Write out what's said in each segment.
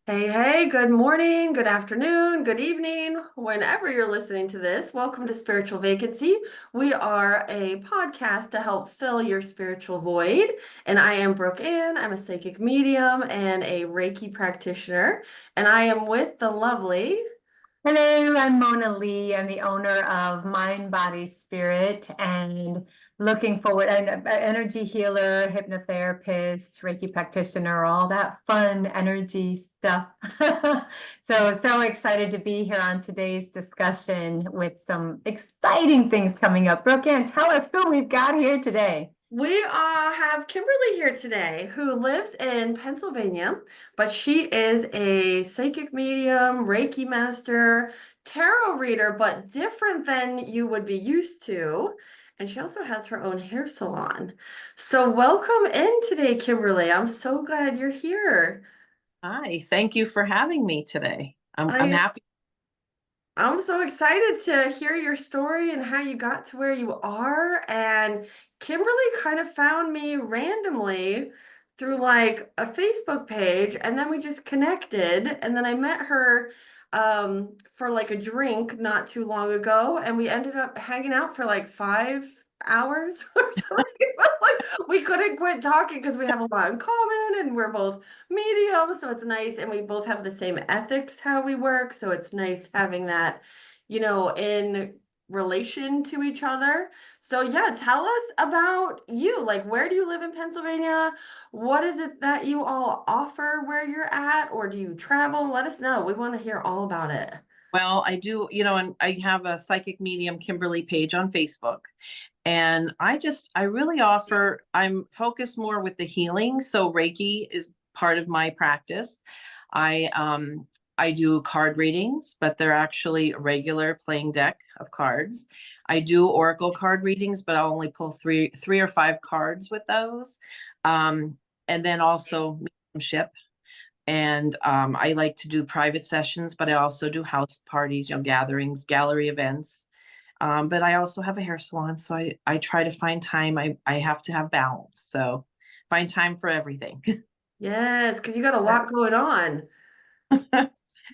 Hey, good morning, good afternoon, good evening, whenever you're listening to this. Welcome to Spiritual Vacancy. We are a podcast to help fill your spiritual void. And I am Brooke Ann. I'm a psychic medium and a Reiki practitioner. And I am with the lovely. Hello, I'm Mona Lee. I'm the owner of Mind, Body, Spirit, and looking forward, and an energy healer, hypnotherapist, Reiki practitioner, all that fun energy stuff. So excited to be here on today's discussion with some exciting things coming up. Brooke Ann, tell us who we've got here today. We have Kimberly here today, who lives in Pennsylvania, but she is a psychic medium, Reiki master, tarot reader, but different than you would be used to. And she also has her own hair salon. So welcome in today, Kimberly. I'm so glad you're here. Hi, thank you for having me today. I'm I happy. I'm so excited to hear your story and how you got to where you are. And Kimberly kind of found me randomly through like a Facebook page, and then we just connected. And then I met her for like a drink not too long ago, and we ended up hanging out for like 5 hours or something. It was like we couldn't quit talking because we have a lot in common and we're both medium, so it's nice, and we both have the same ethics how we work, so it's nice having that, in relation to each other. So yeah, tell us about you. Like, where do you live in Pennsylvania? What is it that you all offer where you're at, or do you travel? Let us know. We want to hear all about it. Well, I do, and I have a psychic medium Kimberly page on Facebook. And I really offer, I'm focused more with the healing. So Reiki is part of my practice. I do card readings, but they're actually a regular playing deck of cards. I do oracle card readings, but I'll only pull three or five cards with those. And then also mediumship. And I like to do private sessions, but I also do house parties, gatherings, gallery events. But I also have a hair salon, so I try to find time. I have to have balance, so find time for everything. Yes, because you got a lot going on.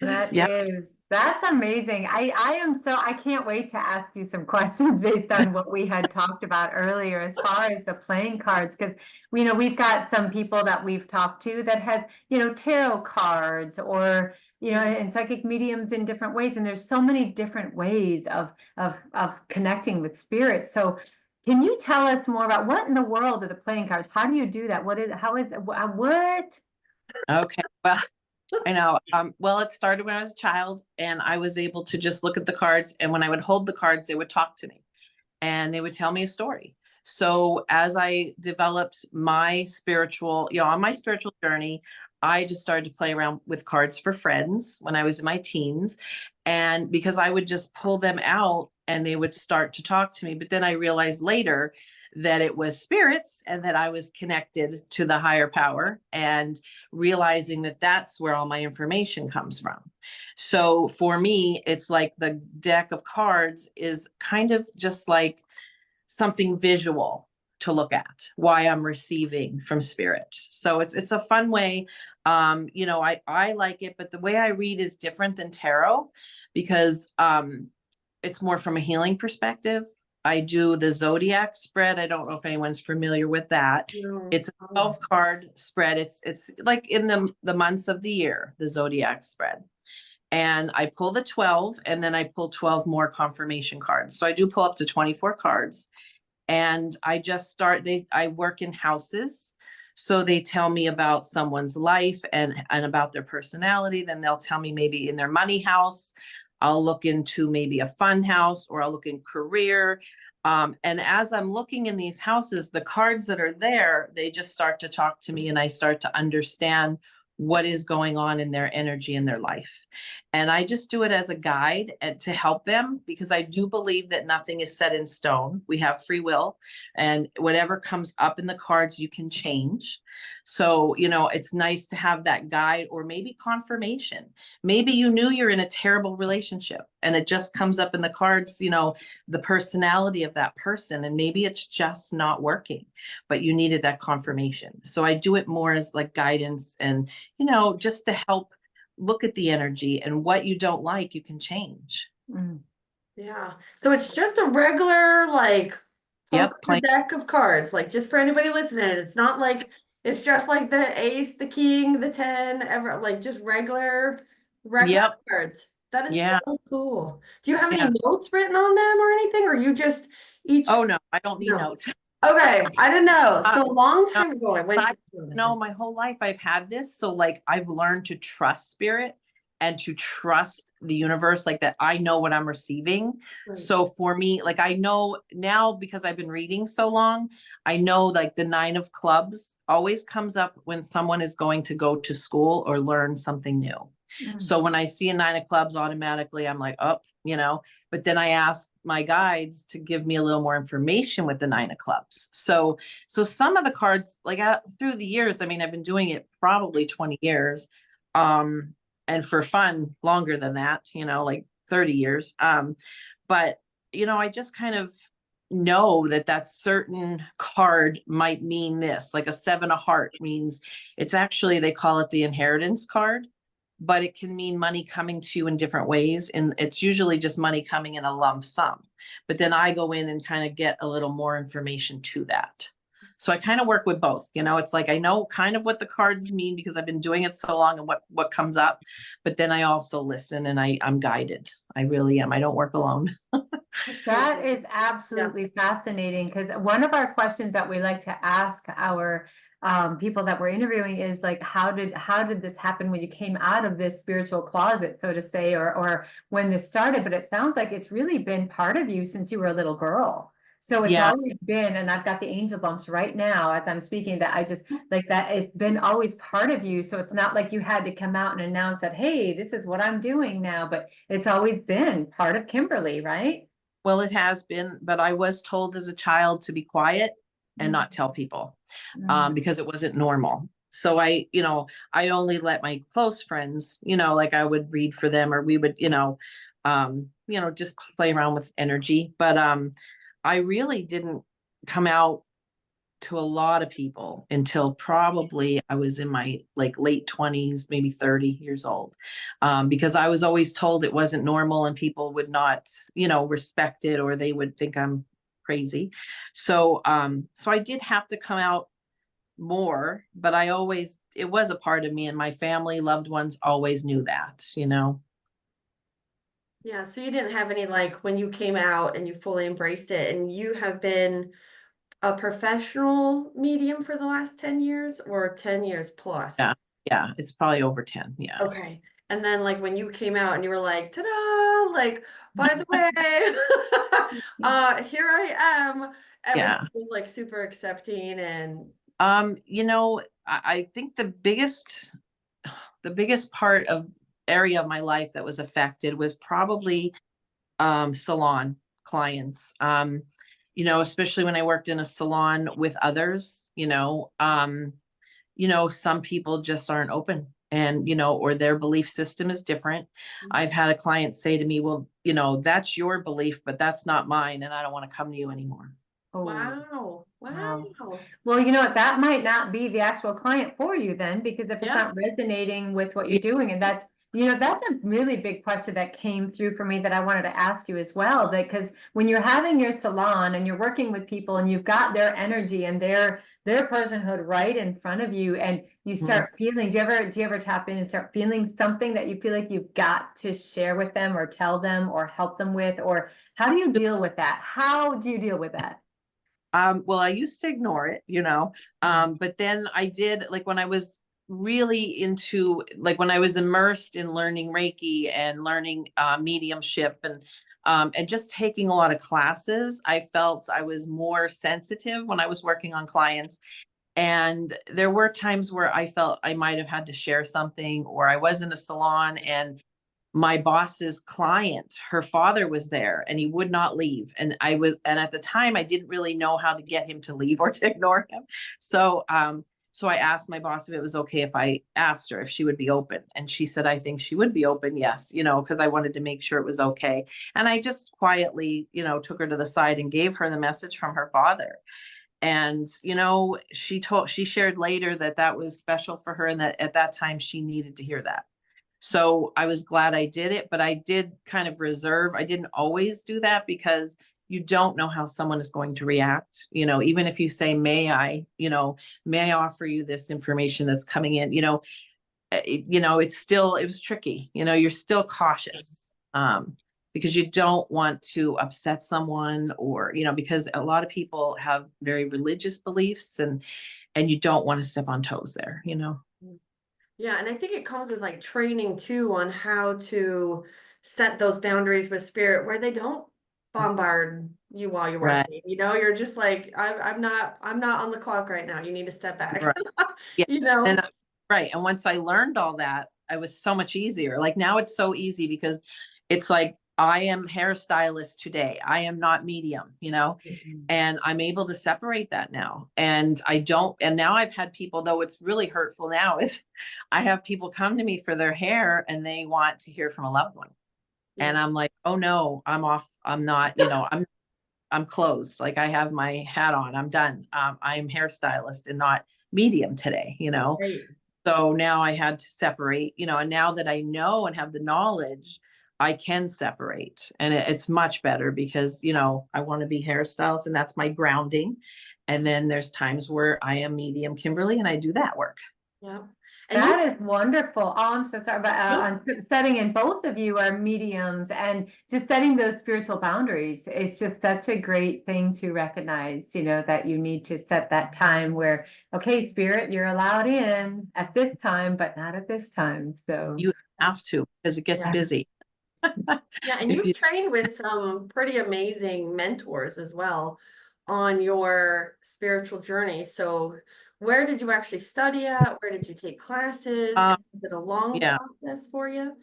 Yeah. That's amazing. I can't wait to ask you some questions based on what we had talked about earlier as far as the playing cards, because we've got some people that we've talked to that has, tarot cards or and psychic mediums in different ways. And there's so many different ways of connecting with spirits. So can you tell us more about what in the world are the playing cards? How do you do that? How is what? Okay. Well, I know. Well, it started when I was a child, and I was able to just look at the cards. And when I would hold the cards, they would talk to me and they would tell me a story. So as I developed my spiritual, on my spiritual journey, I just started to play around with cards for friends when I was in my teens. And because I would just pull them out and they would start to talk to me. But then I realized later that it was spirits and that I was connected to the higher power, and realizing that that's where all my information comes from. So for me, it's like the deck of cards is kind of just like something visual to look at why I'm receiving from spirit. So it's a fun way. I like it, but the way I read is different than tarot because it's more from a healing perspective. I do the zodiac spread. I don't know if anyone's familiar with that. No. It's a 12 card spread. It's like in the months of the year, the zodiac spread. And I pull the 12 and then I pull 12 more confirmation cards. So I do pull up to 24 cards, and I work in houses. So they tell me about someone's life and about their personality. Then they'll tell me maybe in their money house. I'll look into maybe a fun house, or I'll look in career. And as I'm looking in these houses, the cards that are there, they just start to talk to me, and I start to understand what is going on in their energy in their life. And I just do it as a guide and to help them, because I do believe that nothing is set in stone. We have free will, and whatever comes up in the cards, you can change. So, it's nice to have that guide, or maybe confirmation. Maybe you knew you're in a terrible relationship and it just comes up in the cards, the personality of that person, and maybe it's just not working, but you needed that confirmation. So I do it more as like guidance, and just to help look at the energy, and what you don't like, you can change. Mm. Yeah. So it's just a regular, like, Yep, poker deck of cards, like, just for anybody listening. It's not like it's just like the ace, the king, the 10, ever, like, just regular yep, cards. That is yeah, so cool. Do you have any yeah. notes written on them or anything, or you just each? Oh no, I don't need No. notes. Okay, I didn't know. Uh, So a long no, time ago, I went I, to school. my whole life I've had this. So like I've learned to trust spirit and to trust the universe, like that I know what I'm receiving. Right. So for me, like I know now, because I've been reading so long, I know like the 9 of clubs always comes up when someone is going to go to school or learn something new. Mm. So when I see a 9 of clubs, automatically I'm like, oh, but then I ask my guides to give me a little more information with the 9 of clubs. So some of the cards, like through the years, I mean, I've been doing it probably 20 years. And for fun, longer than that, like 30 years. But, I just kind of know that certain card might mean this, like a 7 of heart means it's actually, they call it the inheritance card, but it can mean money coming to you in different ways. And it's usually just money coming in a lump sum. But then I go in and kind of get a little more information to that. So I kind of work with both. It's like I know kind of what the cards mean because I've been doing it so long, and what comes up. But then I also listen, and I'm guided. I really am. I don't work alone. That is Yeah. absolutely fascinating, because one of our questions that we like to ask our people that we're interviewing is like, how did this happen when you came out of this spiritual closet, so to say, or when this started? But it sounds like it's really been part of you since you were a little girl. So it's Yeah. always been, and I've got the angel bumps right now as I'm speaking, that I just like that it's been always part of you. So it's not like you had to come out and announce that, hey, this is what I'm doing now, but it's always been part of Kimberly, right? Well, it has been, but I was told as a child to be quiet and not tell people, Mm. because it wasn't normal. So I only let my close friends, like I would read for them, or we would, just play around with energy. But I really didn't come out to a lot of people until probably I was in my like late 20s, maybe 30 years old, because I was always told it wasn't normal and people would not, respect it, or they would think I'm crazy. So I did have to come out more, but it was a part of me, and my family, loved ones always knew that. Yeah, so you didn't have any, like, when you came out and you fully embraced it, and you have been a professional medium for the last 10 years or 10 years plus? Yeah. Yeah. It's probably over 10. Yeah. Okay. And then, like, when you came out and you were like, ta-da, like, by the way, here I am. Everybody Yeah. was like super accepting and I think the biggest part of area of my life that was affected was probably salon clients. Especially when I worked in a salon with others, some people just aren't open, and or their belief system is different. I've had a client say to me, well, that's your belief, but that's not mine, and I don't want to come to you anymore. Oh, wow, wow. wow. Well, you know what? That might not be the actual client for you then, because if it's Yeah. not resonating with what you're doing, and that's a really big question that came through for me that I wanted to ask you as well. Because when you're having your salon and you're working with people and you've got their energy and their personhood right in front of you, and you Mhm. start feeling, do you ever tap in and start feeling something that you feel like you've got to share with them or tell them or help them with? Or how do you deal with that? How do you deal with that? Well, I used to ignore it, but then I did, like when I was really into, like when I was immersed in learning Reiki and learning mediumship, and just taking a lot of classes, I felt I was more sensitive when I was working on clients. And there were times where I felt I might have had to share something, or I was in a salon and my boss's client, her father was there and he would not leave. And at the time I didn't really know how to get him to leave or to ignore him. So I asked my boss if it was okay if I asked her if she would be open. And she said, I think she would be open. Yes. Cause I wanted to make sure it was okay. And I just quietly, took her to the side and gave her the message from her father. And she shared later that that was special for her, and that at that time she needed to hear that. So I was glad I did it, but I did kind of reserve. I didn't always do that, because you don't know how someone is going to react. Even if you say, may I offer you this information that's coming in, it was tricky. You're still cautious. Because you don't want to upset someone, or because a lot of people have very religious beliefs, and you don't want to step on toes there. Yeah, and I think it comes with like training too on how to set those boundaries with spirit where they don't bombard you while you're Right. working. You're just like, I'm not on the clock right now. You need to step back. Right. Yeah. You know? And right. And once I learned all that, I was so much easier. Like now it's so easy, because it's like, I am hairstylist today. I am not medium, and I'm able to separate that now. And now I've had people, though it's really hurtful now, is I have people come to me for their hair and they want to hear from a loved one. And Yeah. I'm like, oh no, I'm off. I'm not, I'm closed. Like I have my hat on. I'm done. I'm hairstylist and not medium today. Right. So now I had to separate, and now that I know and have the knowledge, I can separate. And it's much better, because, I want to be hairstylist and that's my grounding. And then there's times where I am medium Kimberly and I do that work. Yeah. And you That is wonderful. Oh, I'm so sorry, but on setting, and both of you are mediums, and just setting those spiritual boundaries. It's just such a great thing to recognize, that you need to set that time where, okay, spirit, you're allowed in at this time, but not at this time. So You have to, because it gets yeah. busy. Yeah, and If you've you, trained with some pretty amazing mentors as well on your spiritual journey. So, where did you actually study at? Where did you take classes? um, Is it a long yeah, process for you?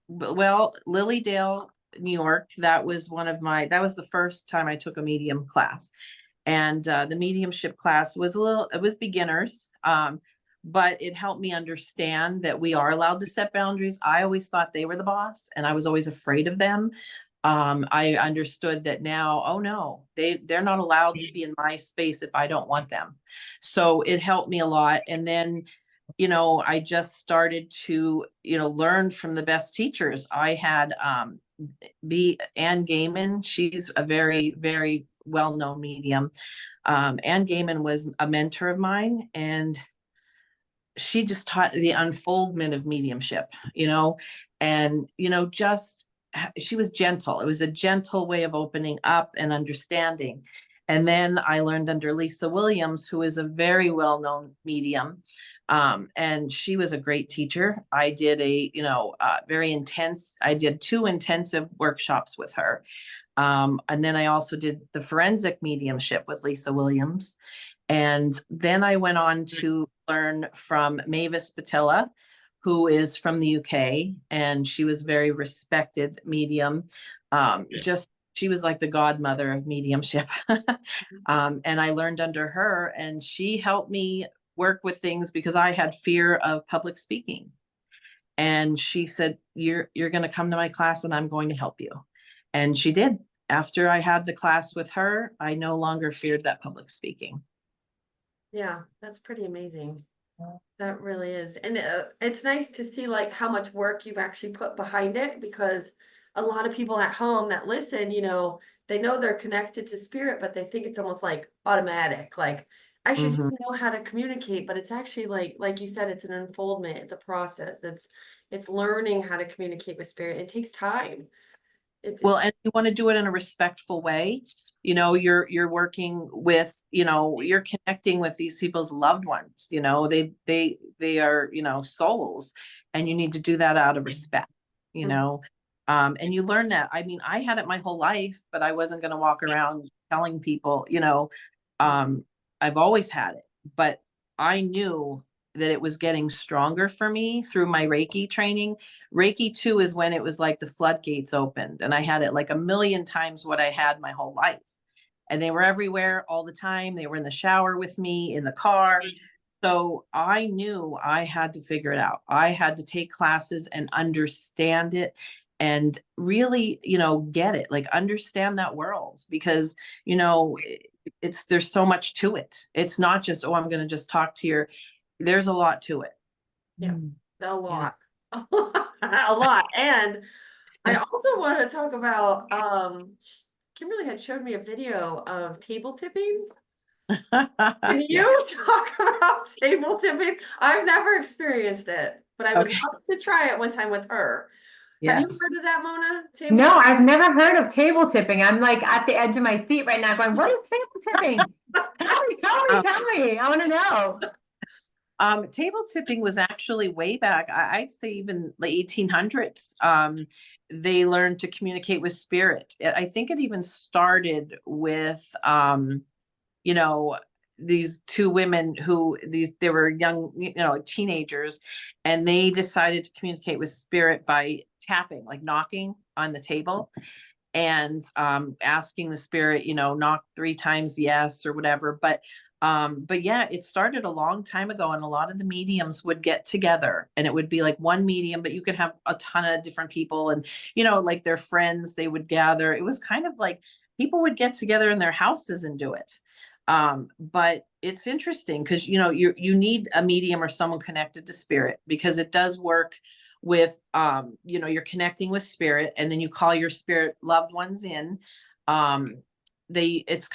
well, Lilydale, New York, that was that was the first time I took a medium class. And the mediumship class was it was beginners, but it helped me understand that we are allowed to set boundaries. I always thought they were the boss, and I was always afraid of them. I understood that now, oh no, they're not allowed to be in my space if I don't want them. So it helped me a lot. And then, I just started to, learn from the best teachers. I had Anne Gaiman. She's a very, very well-known medium. Anne Gaiman was a mentor of mine, and she just taught the unfoldment of mediumship, and, just she was gentle. It was a gentle way of opening up and understanding. And then I learned under Lisa Williams, who is a very well-known medium. And she was a great teacher. I did I did 2 intensive workshops with her. And then I also did the forensic mediumship with Lisa Williams. And then I went on to learn from Mavis Patilla, who is from the UK, and she was very respected medium. She was like the godmother of mediumship. And I learned under her, and she helped me work with things because I had fear of public speaking. And she said, you're going to come to my class and I'm going to help you. And she did. After I had the class with her, I no longer feared that public speaking. Yeah, that's pretty amazing. That really is. And it's nice to see like how much work you've actually put behind it, because a lot of people at home that listen, they know they're connected to spirit, but they think it's almost like automatic. Like I should just Mhm. know how to communicate, but it's actually like you said, it's an unfoldment, it's a process. It's learning how to communicate with spirit. It takes time. Well, It's and you want to do it in a respectful way. You're working with, you're connecting with these people's loved ones. They are, souls, and you need to do that out of respect. You know, and you learn that. I mean, I had it my whole life, but I wasn't going to walk around telling people. Um, I've always had it, but I knew that it was getting stronger for me through my Reiki training. Reiki 2 is when it was like the floodgates opened, and I had it like a million times what I had my whole life. And they were everywhere all the time. They were in the shower with me, in the car. So I knew I had to figure it out. I had to take classes and understand it and really, get it, like understand that world, because, it's there's so much to it. It's not just, oh, I'm going to just talk to your, there's a lot to it. Yeah, Mm. a You know? lot. A lot. And I also want to talk about Kimberly had showed me a video of table tipping. Can Yeah. you talk about table tipping? I've never experienced it, but I would Okay. love to try it one time with her. Have you Yes. heard of that, Mona? Table No, tipping? I've never heard of table tipping. I'm like at the edge of my seat right now going, what is table tipping? Tell me, tell me, Um, tell me. I want to know. Table tipping was actually way back. I'd say even the 1800s. They learned to communicate with spirit. I think it even started with, you know, these two women who they were young, teenagers, and they decided to communicate with spirit by tapping, like knocking on the table and asking the spirit, knock 3 times yes or whatever. But yeah, it started a long time ago, and a lot of the mediums would get together, and it would be like one medium, but you could have a ton of different people, and like their friends, they would gather. It was kind of like people would get together in their houses and do it. But it's interesting because you need a medium or someone connected to spirit, because it does work with you're connecting with spirit, and then you call your spirit loved ones in. It's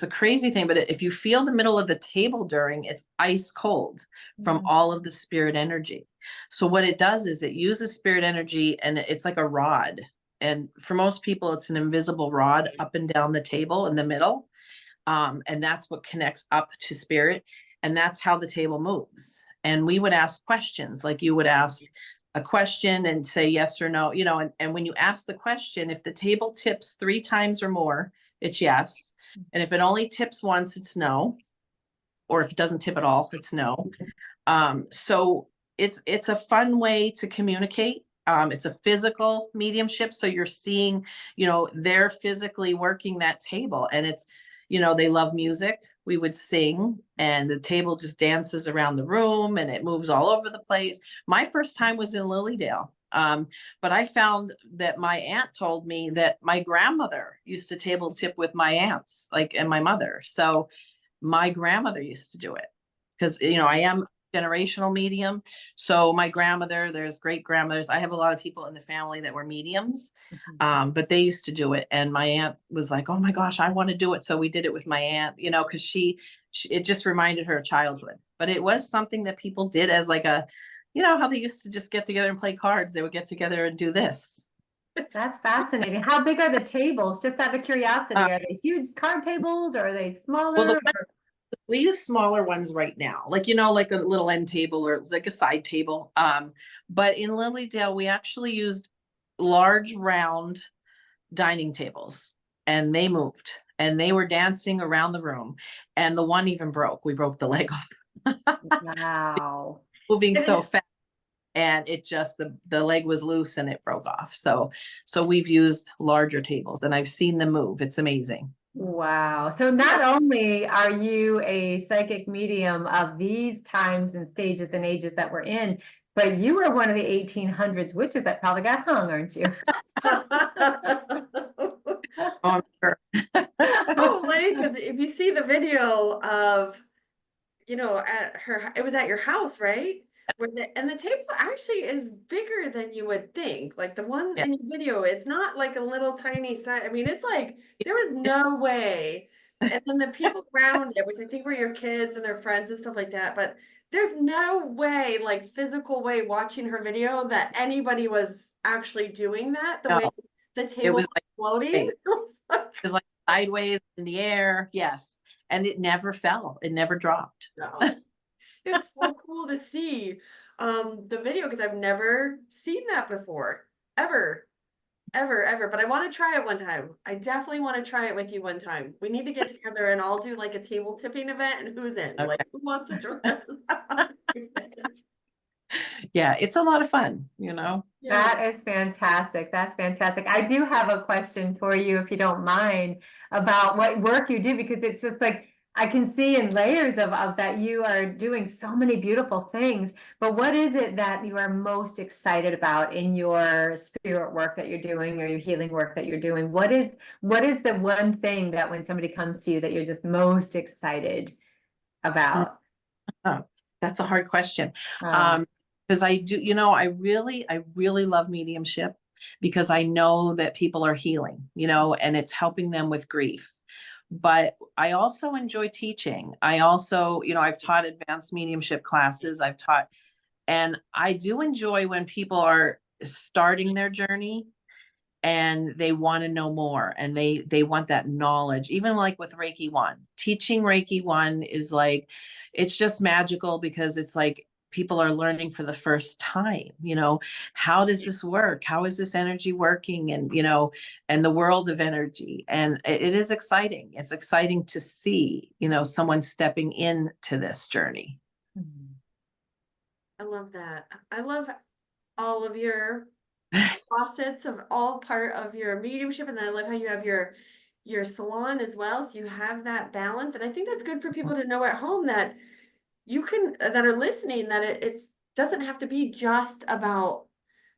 a crazy thing, but if you feel the middle of the table during, it's ice cold from all of the spirit energy. So what it does is it uses spirit energy, and it's like a rod, and for most people it's an invisible rod up and down the table in the middle. And that's what connects up to spirit, and that's how the table moves. And we would ask questions, like you would ask a question and say yes or no, and when you ask the question, if the table tips 3 times or more, it's yes. And if it only tips once, it's no. Or if it doesn't tip at all, it's no. So it's a fun way to communicate. It's a physical mediumship. So you're seeing, they're physically working that table, and it's, they love music. We would sing, and the table just dances around the room, and it moves all over the place. My first time was in Lilydale. But I found that my aunt told me that my grandmother used to table tip with my aunts, like, and my mother. So my grandmother used to do it, because I am generational medium. So my grandmother, there's great grandmothers. I have a lot of people in the family that were mediums, but they used to do it. And my aunt was like, "Oh my gosh, I want to do it." So we did it with my aunt, because it just reminded her of childhood. But it was something that people did as like a, how they used to just get together and play cards. They would get together and do this. That's fascinating. How big are the tables? Just out of curiosity, Uh, are they huge card tables or are they well, smaller? we use smaller ones right now, like like a little end table, or it's like a side table. But in Lilydale, we actually used large round dining tables, and they moved, and they were dancing around the room, and the one even broke. We broke the leg off. Wow. Moving And so fast, and it just the leg was loose and it broke off. So we've used larger tables, and I've seen them move. It's amazing. Wow. So not only are you a psychic medium of these times and stages and ages that we're in, but you were one of the 1800s witches that probably got hung, aren't you? Oh, I'm sure. probably, because if you see the video of, at her, it was at your house, right? And the table actually is bigger than you would think. Like the one Yeah. in your video, it's not like a little tiny side. I mean, it's like there was no way. And then the people around it, which I think were your kids and their friends and stuff like that, but there's no way, like physical way, watching her video, that anybody was actually doing that the way No, the it table was was like floating. it was like sideways in the air. Yes. And it never fell. It never dropped. No. It's so cool to see the video, because I've never seen that before, ever. ever, but I want to try it one time. I definitely want to try it with you one time. We need to get together and I'll do like a table tipping event and who's in? Like Okay. who wants to join us? Yeah, it's a lot of fun, you know? Yeah. That is fantastic. That's fantastic. I do have a question for you, if you don't mind, about what work you do, because it's just like I can see in layers of that you are doing so many beautiful things. But what is it that you are most excited about in your spirit work that you're doing or your healing work that you're doing? What is the one thing that when somebody comes to you that you're just most excited about? Oh, that's a hard question. Um, Because I do, I really love mediumship because I know that people are healing, and it's helping them with grief. But I also enjoy teaching. I also, I've taught advanced mediumship classes. And I do enjoy when people are starting their journey and they want to know more and they want that knowledge, even like with Reiki 1. Teaching Reiki 1 is like, it's just magical because it's like people are learning for the first time. How does this work? How is this energy working? And and the world of energy, and it is exciting. It's exciting to see someone stepping into this journey. I love that. I love all of your facets of all part of your mediumship, and then I love how you have your salon as well, so you have that balance. And I think that's good for people to know at home that you can that are listening that it's doesn't have to be just about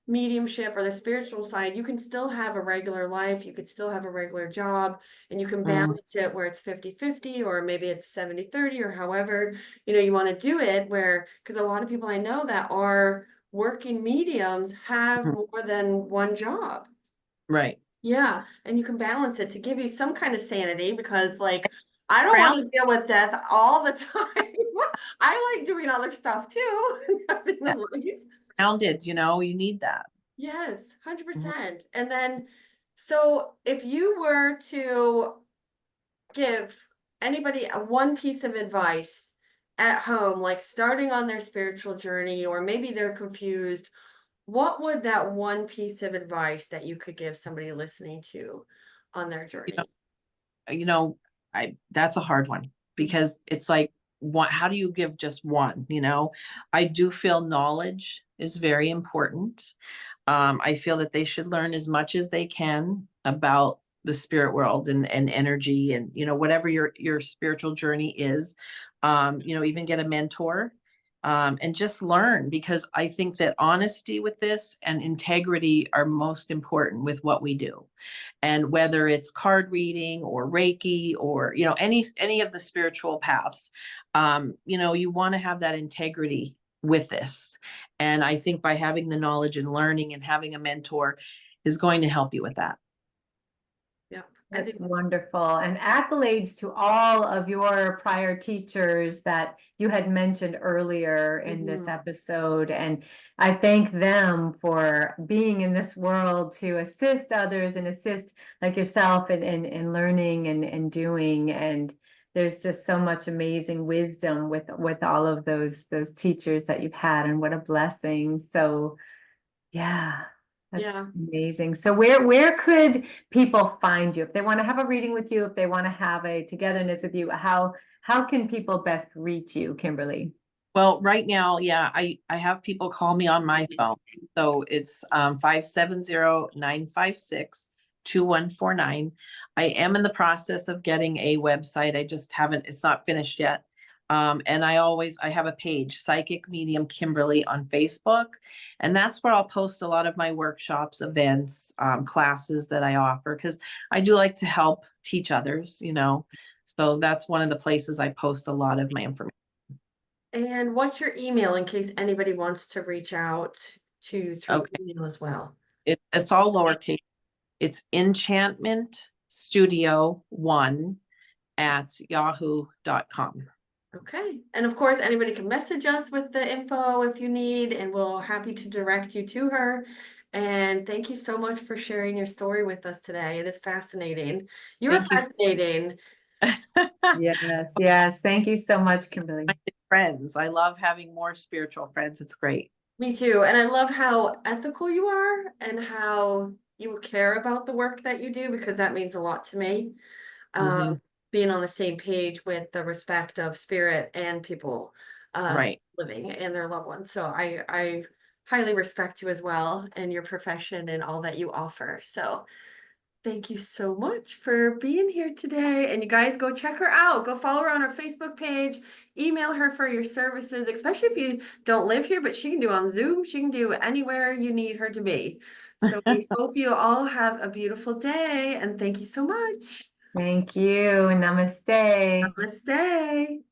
mediumship or the spiritual side. You can still have a regular life, you could still have a regular job, and you can Mm, balance it where it's 50-50, or maybe it's 70-30, or however you want to do it, where because a lot of people I know that are working mediums have mhm. more than one job. Right. Yeah, and you can balance it to give you some kind of sanity, because like I don't want Ground, to deal with death all the time. I like doing other stuff too, having a yeah, life. grounded, you need that. Yes, hundred Mhm. percent. And then, so if you were to give anybody one piece of advice at home, like starting on their spiritual journey, or maybe they're confused, what would that one piece of advice that you could give somebody listening to on their You know, journey? you know, that's a hard one because it's like, what, how do you give just one? I do feel knowledge is very important. I feel that they should learn as much as they can about the spirit world and energy and whatever your spiritual journey is. Even get a mentor, and just learn, because I think that honesty with this and integrity are most important with what we do. And whether it's card reading or Reiki or any of the spiritual paths, you want to have that integrity with this. And I think by having the knowledge and learning and having a mentor is going to help you with that. Yeah, I That's think that's wonderful. And accolades to all of your prior teachers that you had mentioned earlier in this mhm. episode. And I thank them for being in this world to assist others and assist like yourself in learning and doing. And there's just so much amazing wisdom with all of those teachers that you've had, and what a blessing. So yeah, that's Yeah. amazing. So where could people find you if they want to have a reading with you, if they want to have a togetherness with you? How can people best reach you, Kimberly? Well, right now, yeah, I have people call me on my phone. So it's 570-956-2149. I am in the process of getting a website. I just haven't, it's not finished yet. And I have a page, Psychic Medium Kimberly, on Facebook. And that's where I'll post a lot of my workshops, events, classes that I offer, because I do like to help teach others. So that's one of the places I post a lot of my information. And what's your email in case anybody wants to reach out to through Okay. email as well? It's all lowercase. It's enchantment studio 1@yahoo.com. Okay. And of course, anybody can message us with the info if you need, and we'll happy to direct you to her. And thank you so much for sharing your story with us today. It is fascinating. You are Thank you. fascinating. Yes, yes. Thank you so much, Kimberly. Friends. I love having more spiritual friends. It's great. Me too. And I love how ethical you are and how you care about the work that you do because that means a lot to me. Hmm. Um, being on the same page with the respect of spirit and people Right. living and their loved ones. So I highly respect you as well and your profession and all that you offer. So thank you so much for being here today. And you guys go check her out. Go follow her on her Facebook page. Email her for your services, especially if you don't live here, but she can do on Zoom. She can do anywhere you need her to be. So we hope you all have a beautiful day and thank you so much. Thank you. Namaste. Namaste.